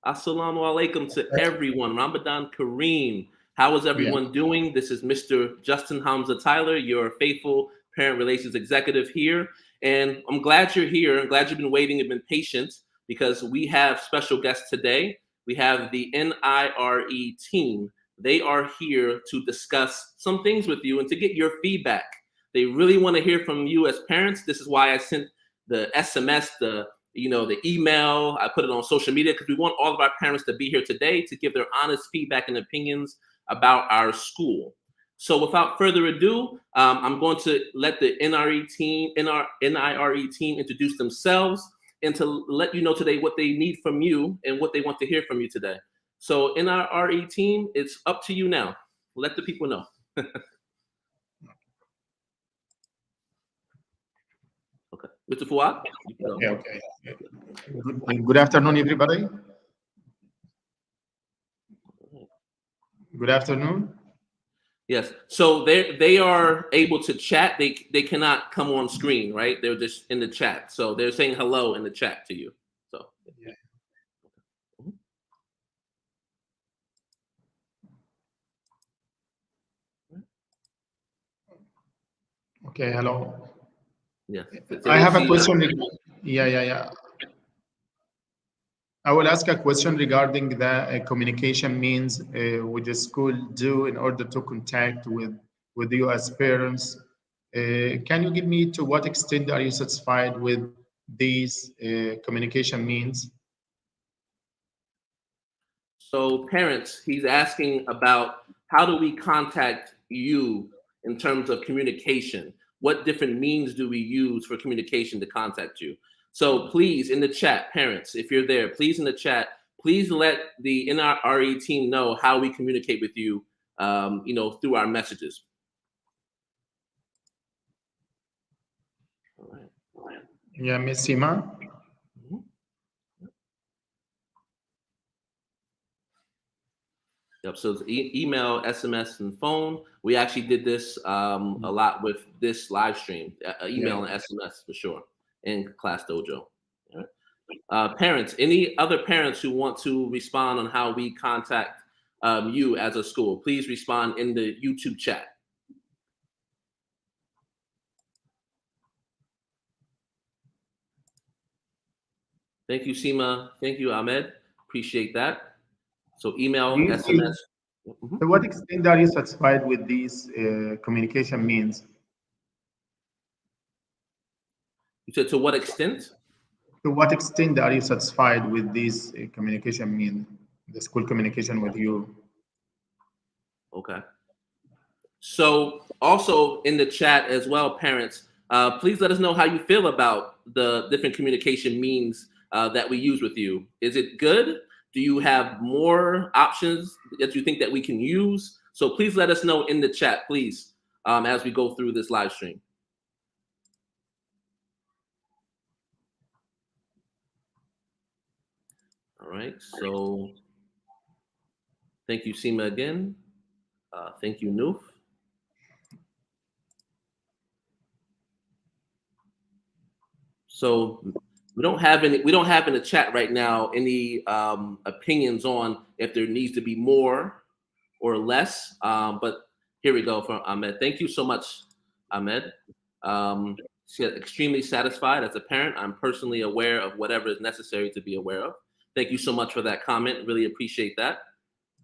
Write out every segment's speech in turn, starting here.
Assalamu alaikum to everyone. Ramadan Kareem. How is Yeah. everyone doing? This is Mr. Justin Hamza Tyler, your faithful parent relations executive here. And I'm glad you're here. I'm glad you've been waiting and been patient because we have special guests today. We have the NIRE team. They are here to discuss some things with you and to get your feedback. They really want to hear from you as parents. This is why I sent the SMS, the email. I put it on social media because we want all of our parents to be here today to give their honest feedback and opinions about our school. So without further ado, I'm going to let the NIRE team introduce themselves and to let you know today what they need from you and what they want to hear from you today. So NIRE team, it's up to you now. Let the people know. Okay, Mr. Fuad. Okay. Good afternoon, everybody. Good afternoon. Yes. So they are able to chat. They cannot come on screen, right? They're just in the chat. So they're saying hello in the chat to you. So yeah. Okay, hello. Yeah. I have a question. Yeah. I will ask a question regarding the communication means with the school do in order to contact with you as parents. Can you give me to what extent are you satisfied with these communication means? So parents, he's asking about how do we contact you in terms of communication? What different means do we use for communication to contact you? So please, in the chat, parents, if you're there, please in the chat, please let the NRE team know how we communicate with you, through our messages. All right. Yeah, Miss Sima. Yep. So it's email, SMS, and phone. We actually did this a lot with this live stream, email and SMS for sure, in Class Dojo. Parents, any other parents who want to respond on how we contact you as a school, please respond in the YouTube chat. Thank you, Seema. Thank you, Ahmed. Appreciate that. So email, SMS. To what extent are you satisfied with these communication means? You said to what extent? To what extent are you satisfied with these communication means, the school communication with you? Okay. So also in the chat as well, parents, please let us know how you feel about the different communication means that we use with you. Is it good? Do you have more options that you think that we can use? So please let us know in the chat, please, as we go through this live stream. All right, so thank you, Seema, again. Thank you, Noof. So we don't have in the chat right now any opinions on if there needs to be more or less. But here we go from Ahmed. Thank you so much, Ahmed. Extremely satisfied as a parent. I'm personally aware of whatever is necessary to be aware of. Thank you so much for that comment. Really appreciate that.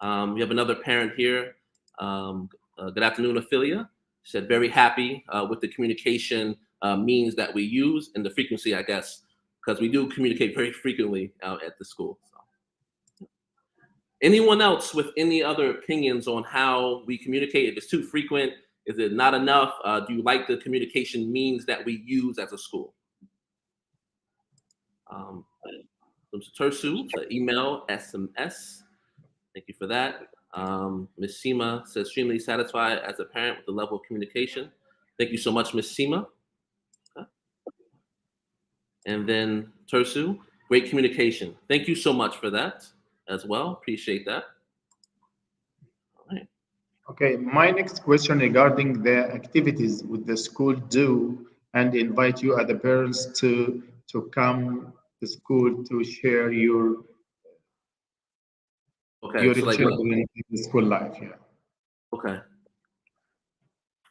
We have another parent here. Good afternoon, Ophelia. She said very happy with the communication means that we use and the frequency, I guess, because we do communicate very frequently out at the school. So. Anyone else with any other opinions on how we communicate? If it's too frequent, is it not enough? Do you like the communication means that we use as a school? Tersu, so email, SMS. Thank you for that. Ms. Seema says, extremely satisfied as a parent with the level of communication. Thank you so much, Ms. Seema. Okay. And then Tersu, great communication. Thank you so much for that as well. Appreciate that. All right. Okay, my next question regarding the activities would the school do and invite you as the parents to come to school to share your Okay, your so like, children in the school life. Yeah. okay,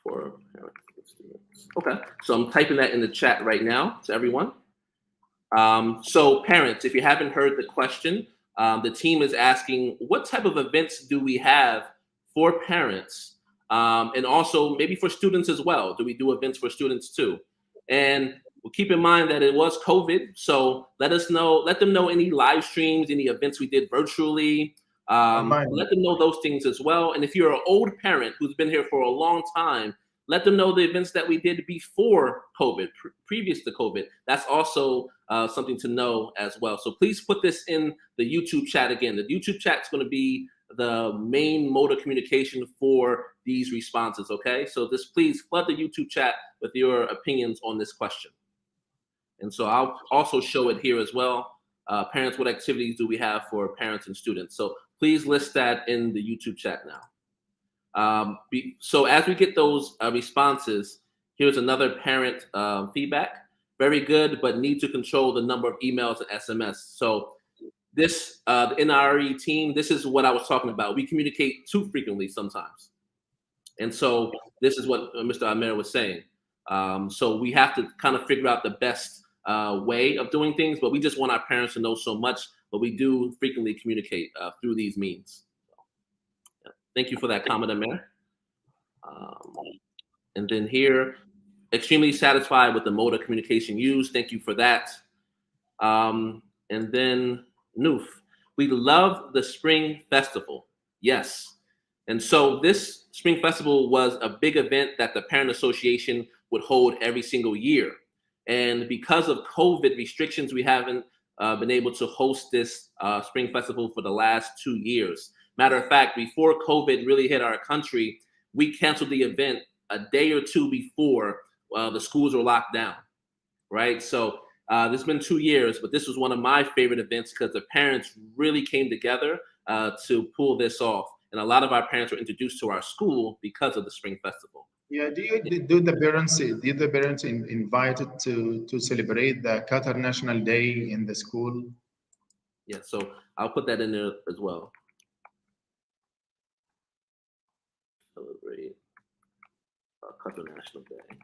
for parents and students. Okay, so I'm typing that in the chat right now to everyone. So parents, if you haven't heard the question, the team is asking, what type of events do we have for parents? And also maybe for students as well. Do we do events for students too? And we'll keep in mind that it was COVID. So let them know any live streams, any events we did virtually. Fine. Let them know those things as well. And if you're an old parent who's been here for a long time, let them know the events that we did before COVID, previous to COVID. That's also something to know as well. So please put this in the YouTube chat again. The YouTube chat is going to be the main mode of communication for these responses, okay? So just please flood the YouTube chat with your opinions on this question. And so I'll also show it here as well. Parents, what activities do we have for parents and students? So please list that in the YouTube chat now. So as we get those responses, here's another parent feedback. Very good, but need to control the number of emails and SMS. So this, the NIRE team, this is what I was talking about. We communicate too frequently sometimes. And so this is what Mr. Amer was saying. So we have to kind of figure out the best way of doing things, but we just want our parents to know so much, but we do frequently communicate through these means. Thank you for that comment, Amer. And then here, extremely satisfied with the mode of communication used. Thank you for that. And then Noof, we love the Spring Festival. Yes. And so this Spring Festival was a big event that the Parent Association would hold every single year. And because of COVID restrictions, we haven't been able to host this Spring Festival for the last 2 years. Matter of fact, before COVID really hit our country, we canceled the event a day or two before the schools were locked down, right? So this has been 2 years, but this was one of my favorite events because the parents really came together to pull this off. And a lot of our parents were introduced to our school because of the Spring Festival. Yeah. Do the parents invited to celebrate the Qatar National Day in the school? Yeah, so I'll put that in there as well. Celebrate Qatar National Day.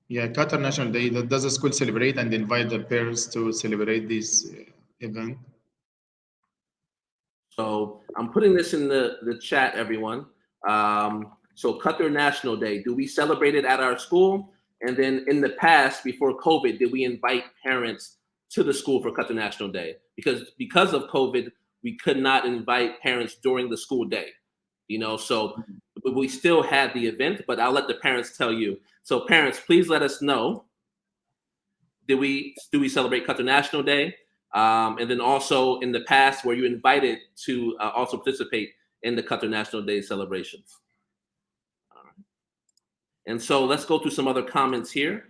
Yeah, Qatar National Day. Does the school celebrate and invite the parents to celebrate this event? So I'm putting this in the chat, everyone. So Qatar National Day, do we celebrate it at our school? And then in the past, before COVID, did we invite parents to the school for Qatar National Day? Because of COVID, we could not invite parents during the school day. So we still had the event, but I'll let the parents tell you. So parents, please let us know. Do we celebrate Qatar National Day? And then also in the past, were you invited to also participate in the Qatar National Day celebrations? All right. And so let's go through some other comments here.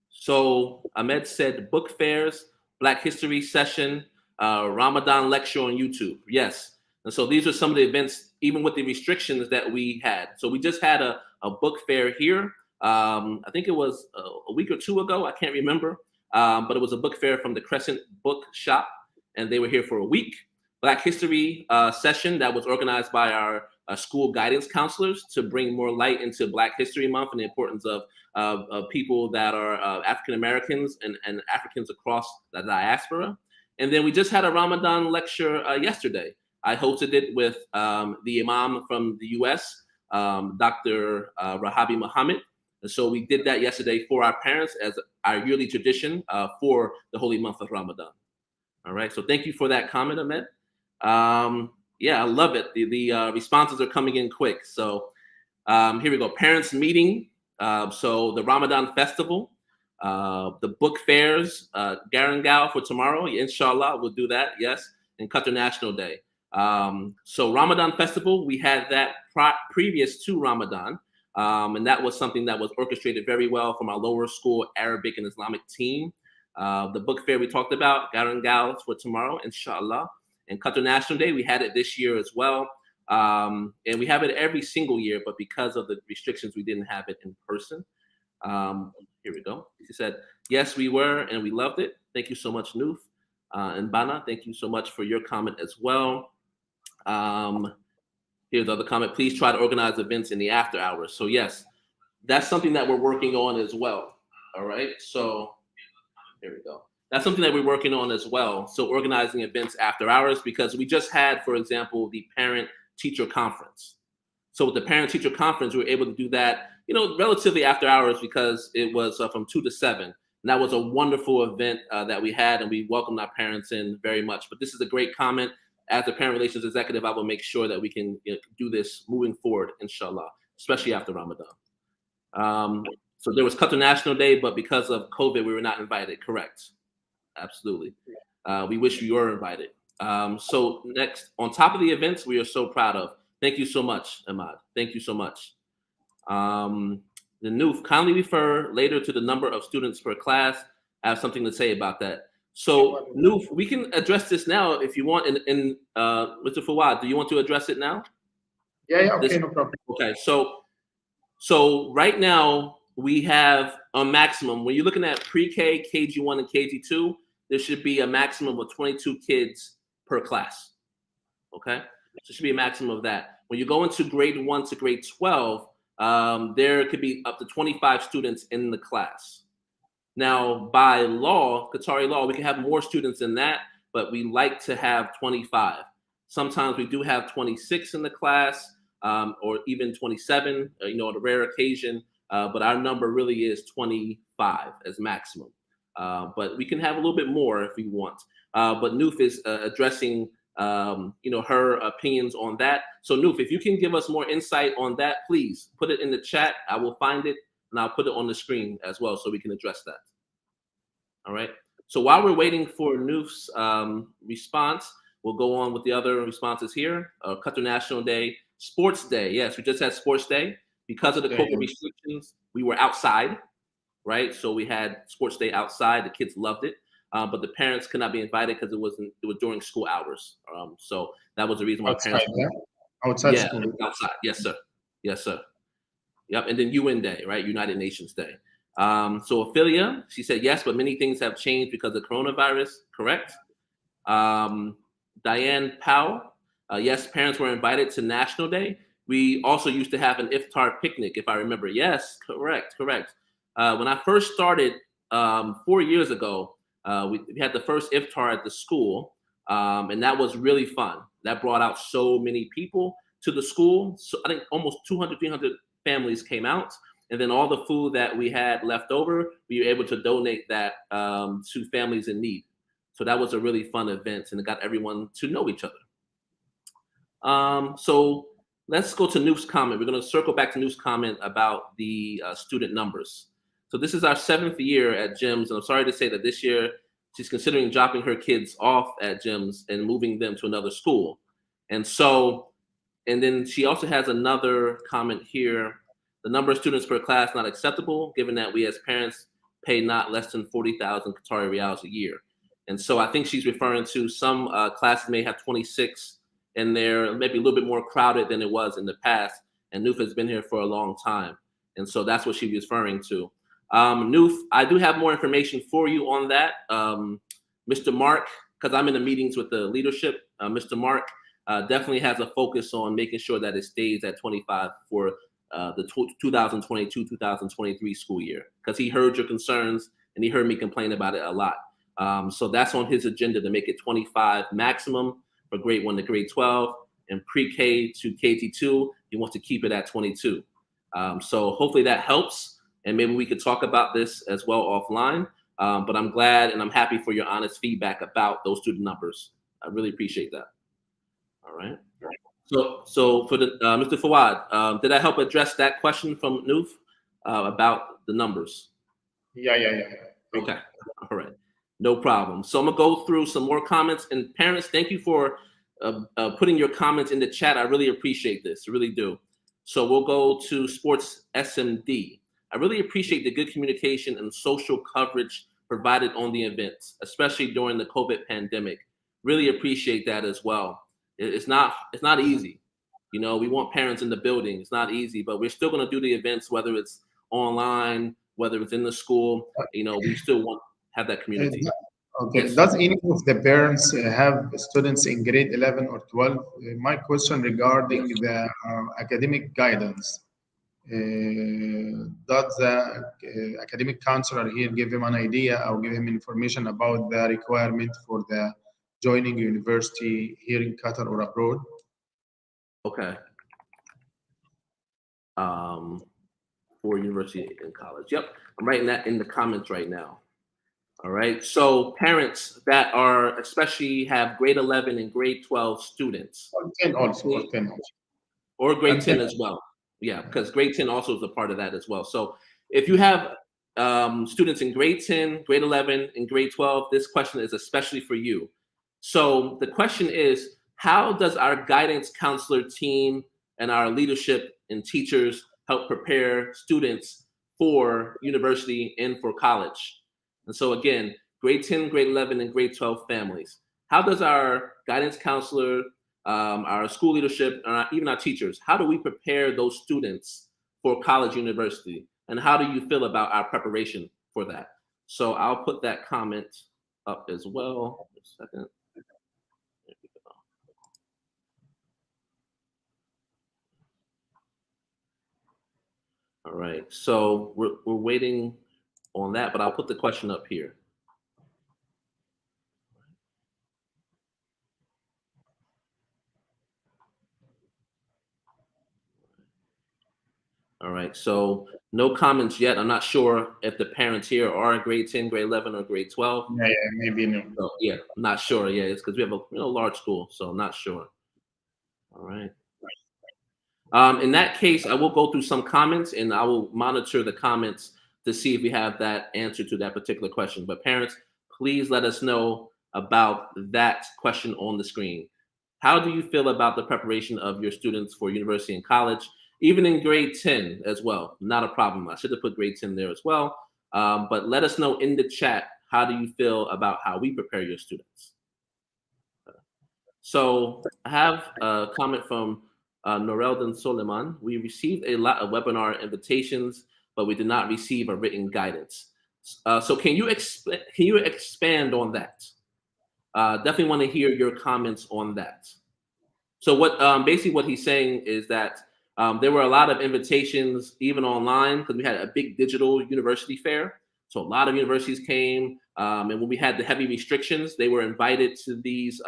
So Ahmed said book fairs, Black History session, Ramadan lecture on YouTube. Yes. And so these are some of the events, even with the restrictions that we had. So we just had a book fair here. I think it was a week or two ago. I can't remember. But it was a book fair from the Crescent Book Shop, and they were here for a week. Black History session that was organized by our school guidance counselors to bring more light into Black History Month and the importance of people that are African Americans and Africans across the diaspora. And then we just had a Ramadan lecture yesterday. I hosted it with the Imam from the U.S., Dr. Rahabi Muhammad. And so we did that yesterday for our parents as our yearly tradition for the holy month of Ramadan. All right. So thank you for that comment, Ahmed. Yeah, I love it. The responses are coming in quick. So here we go. Parents meeting. So the Ramadan festival, the book fairs, GAAQ for tomorrow. Inshallah, we'll do that. Yes. And Qatar National Day. So Ramadan festival, we had that previous to Ramadan. And that was something that was orchestrated very well from our lower school Arabic and Islamic team. The book fair we talked about, GAAQ for tomorrow, inshallah. And Qatar National Day, we had it this year as well. And we have it every single year, but because of the restrictions, we didn't have it in person. Here we go. She said, yes, we were, and we loved it. Thank you so much, Noof. And Bana, thank you so much for your comment as well. Here's the other comment. Please try to organize events in the after hours. So yes, that's something that we're working on as well. All right. So here we go. That's something that we're working on as well. So organizing events after hours, because we just had, for example, the parent teacher conference. So with the parent teacher conference, we were able to do that, relatively after hours because it was from 2 to 7. And that was a wonderful event that we had, and we welcomed our parents in very much. But this is a great comment. As the parent relations executive, I will make sure that we can do this moving forward, inshallah, especially after Ramadan. So there was Qatar National Day, but because of COVID, we were not invited. Correct. Absolutely. We wish we were invited. So next, on top of the events, we are so proud of. Thank you so much, Ahmad. Thank you so much. The NUF, kindly refer later to the number of students per class. I have something to say about that. So NUF, we can address this now if you want. And Mr. Fawad, do you want to address it now? Yeah, okay, no problem. Okay, so right now we have a maximum. When you're looking at pre-K, KG1, and KG2, there should be a maximum of 22 kids per class. Okay, so there should be a maximum of that. When you go into grade 1 to grade 12, there could be up to 25 students in the class. Now, by law, Qatari law, we can have more students than that, but we like to have 25. Sometimes we do have 26 in the class, or even 27, on a rare occasion, but our number really is 25 as maximum. But we can have a little bit more if we want. But Noof is addressing, her opinions on that. So Noof, if you can give us more insight on that, please put it in the chat. I will find it and I'll put it on the screen as well so we can address that. All right. So while we're waiting for Noof's response, we'll go on with the other responses here. Qatar National Day, Sports Day. Yes, we just had Sports Day. Because of the COVID restrictions, we were outside, right? So we had Sports Day outside. The kids loved it. But the parents could not be invited because it was during school hours. So that was the reason why outside, parents. Outside school. Outside. Yes, sir. Yes, sir. Yep. And then UN Day, right? United Nations Day. So Ophelia, she said yes, but many things have changed because of coronavirus. Correct. Diane Powell, yes, parents were invited to National Day. We also used to have an iftar picnic, if I remember. Yes, correct. When I first started 4 years ago, we had the first iftar at the school, and that was really fun. That brought out so many people to the school. So I think almost 200, 300 families came out. And then all the food that we had left over, we were able to donate that to families in need. So that was a really fun event, and it got everyone to know each other. So let's go to Noof's comment. We're going to circle back to Noof's comment about the student numbers. So this is our 7th year at GEMS, and I'm sorry to say that this year she's considering dropping her kids off at GEMS and moving them to another school. And then she also has another comment here. The number of students per class not acceptable, given that we as parents pay not less than 40,000 Qatari riyals a year. And so I think she's referring to some classes may have 26 in there, maybe a little bit more crowded than it was in the past. And Noof has been here for a long time. And so that's what she's referring to. Noof, I do have more information for you on that. Mr. Mark, because I'm in the meetings with the leadership, Mr. Mark definitely has a focus on making sure that it stays at 25 for the 2022-2023 school year, because he heard your concerns and he heard me complain about it a lot. So that's on his agenda to make it 25 maximum for grade 1 to grade 12, and pre-K to KG2, he wants to keep it at 22. So hopefully that helps, and maybe we could talk about this as well offline. But I'm glad and I'm happy for your honest feedback about those student numbers. I really appreciate that. All right. So for the Mr. Fawad, did I help address that question from Noof about the numbers? Yeah. Okay. All right. No problem. So I'm gonna go through some more comments. And parents, thank you for putting your comments in the chat. I really appreciate this. I really do. So we'll go to Sports SMD. I really appreciate the good communication and social coverage provided on the events, especially during the COVID pandemic. Really appreciate that as well. It's not easy. We want parents in the building. It's not easy, but we're still going to do the events, whether it's online, whether it's in the school. We still want to have that community. Okay. Yes. Does any of the parents have students in grade 11 or 12? My question regarding Yes. the academic guidance. Does the academic counselor here give him an idea or give him information about the requirement for the joining university here in Qatar or abroad? Okay. Um, for university and college. Yep. I'm writing that in the comments right now. All right. So parents that are especially have grade 11 and grade 12 students, Or 10 also, or okay, 10 also. or grade And 10. 10 as well. Yeah, because grade 10 also is a part of that as well. So if you have students in grade 10, grade 11, and grade 12, this question is especially for you. So the question is, how does our guidance counselor team and our leadership and teachers help prepare students for university and for college? And so again, grade 10, grade 11, and grade 12 families. How does our guidance counselor, our school leadership, and even our teachers, how do we prepare those students for college, university? And how do you feel about our preparation for that? So I'll put that comment up as well. Just a second. There we go. All right. So we're waiting on that, but I'll put the question up here. All right. So no comments yet. I'm not sure if the parents here are in grade 10, grade 11, or grade 12. Yeah, yeah, maybe no. So yeah, I'm not sure. Yeah, it's because we have a large school, so I'm not sure. All right. In that case, I will go through some comments and I will monitor the comments to see if we have that answer to that particular question. But parents, please let us know about that question on the screen. How do you feel about the preparation of your students for university and college, even in grade 10 as well? Not a problem. I should have put grade 10 there as well. But let us know in the chat, how do you feel about how we prepare your students? So I have a comment from Noreldin Soleiman. We received a lot of webinar invitations, but we did not receive a written guidance. So can you expand on that? Definitely want to hear your comments on that. So what basically what he's saying is that there were a lot of invitations even online because we had a big digital university fair. So a lot of universities came, and when we had the heavy restrictions, they were invited to these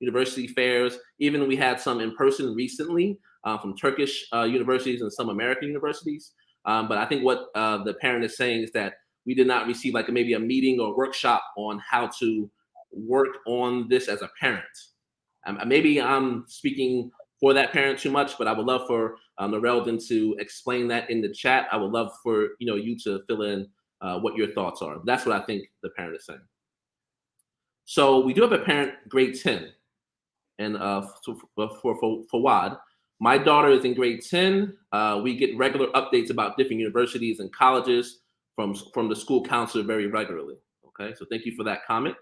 university fairs. Even we had some in person recently from Turkish universities and some American universities. But I think what the parent is saying is that we did not receive like maybe a meeting or workshop on how to work on this as a parent. Maybe I'm speaking for that parent too much, but I would love for Noreldin to explain that in the chat. I would love for you to fill in what your thoughts are. That's what I think the parent is saying. So we do have a parent grade 10, and for Fawad, my daughter is in grade 10. We get regular updates about different universities and colleges from the school counselor very regularly. Okay, so thank you for that comment.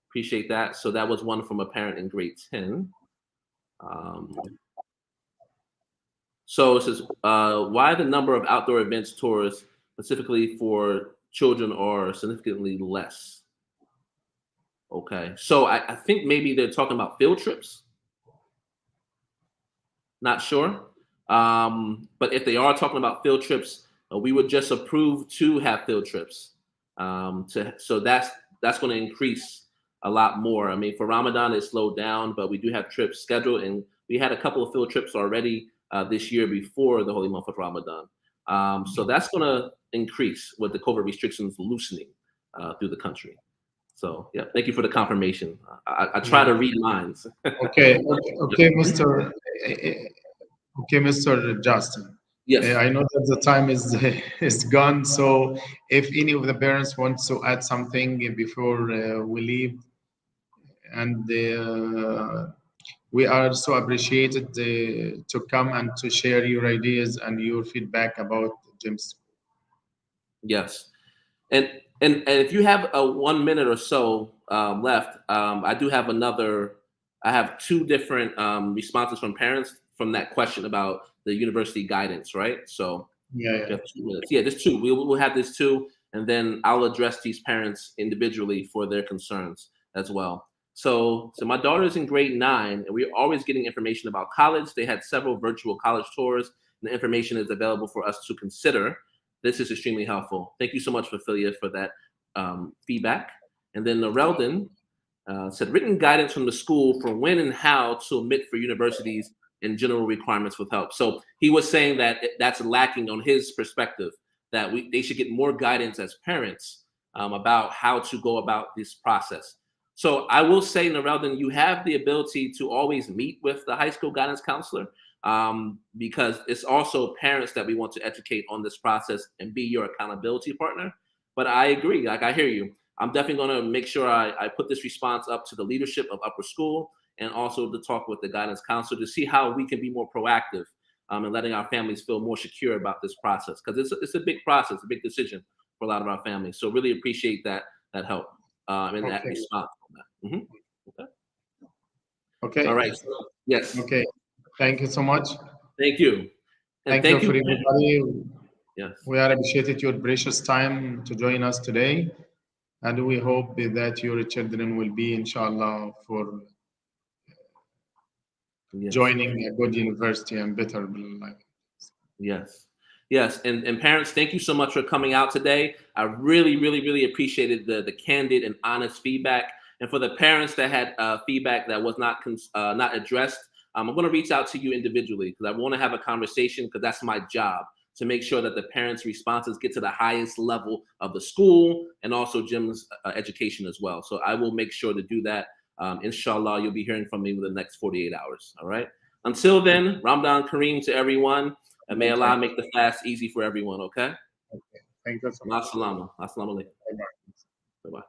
Appreciate that. So that was one from a parent in grade 10. So it says, why the number of outdoor events tours specifically for children are significantly less? Okay, so I think maybe they're talking about field trips. Not sure. But if they are talking about field trips, we would just approve to have field trips. So that's going to increase a lot more. I mean, for Ramadan, it slowed down, but we do have trips scheduled, and we had a couple of field trips already this year before the holy month of Ramadan. So that's going to increase with the COVID restrictions loosening through the country. So yeah, thank you for the confirmation. I try to read minds. Okay, Mr. Justin. Yes. I know that the time is is gone. So, if any of the parents want to add something before we leave, and we are so appreciated to come and to share your ideas and your feedback about James. Yes. And if you have a 1 minute or so left, I do have another. I have two different responses from parents from that question about the university guidance, right? So Yeah, you yeah. have 2 minutes. Yeah, there's two. We'll have this too. and then I'll address these parents individually for their concerns as well. So my daughter's in grade 9, and we're always getting information about college. They had several virtual college tours, and the information is available for us to consider. This is extremely helpful. Thank you so much, Ophelia, for that feedback. And then Narelden said, written guidance from the school for when and how to admit for universities and general requirements with help. So he was saying that that's lacking on his perspective, that they should get more guidance as parents about how to go about this process. So I will say, Narelden, you have the ability to always meet with the high school guidance counselor, because it's also parents that we want to educate on this process and be your accountability partner. But I agree, like I hear you. I'm definitely going to make sure I put this response up to the leadership of upper school, and also to talk with the guidance counselor to see how we can be more proactive in letting our families feel more secure about this process, because it's a big process, a big decision for a lot of our families. So really appreciate that help and that response on that. Mm-hmm. Okay. All right. Yes. Okay. Thank you so much. Thank you. And thank you for everybody. Yes. We are appreciated your precious time to join us today. And we hope that your children will be, inshallah, for joining a good university and better life. Yes. Yes. And parents, thank you so much for coming out today. I really, really, really appreciated the candid and honest feedback. And for the parents that had feedback that was not addressed, I'm going to reach out to you individually, because I want to have a conversation, because that's my job, to make sure that the parents' responses get to the highest level of the school and also Jim's education as well. So I will make sure to do that. Inshallah, you'll be hearing from me within the next 48 hours. All right. Until then, Ramadan Kareem to everyone. And may Allah make the fast easy for everyone. Okay. Okay. Thank you so much. Assalamu alaikum. Bye-bye.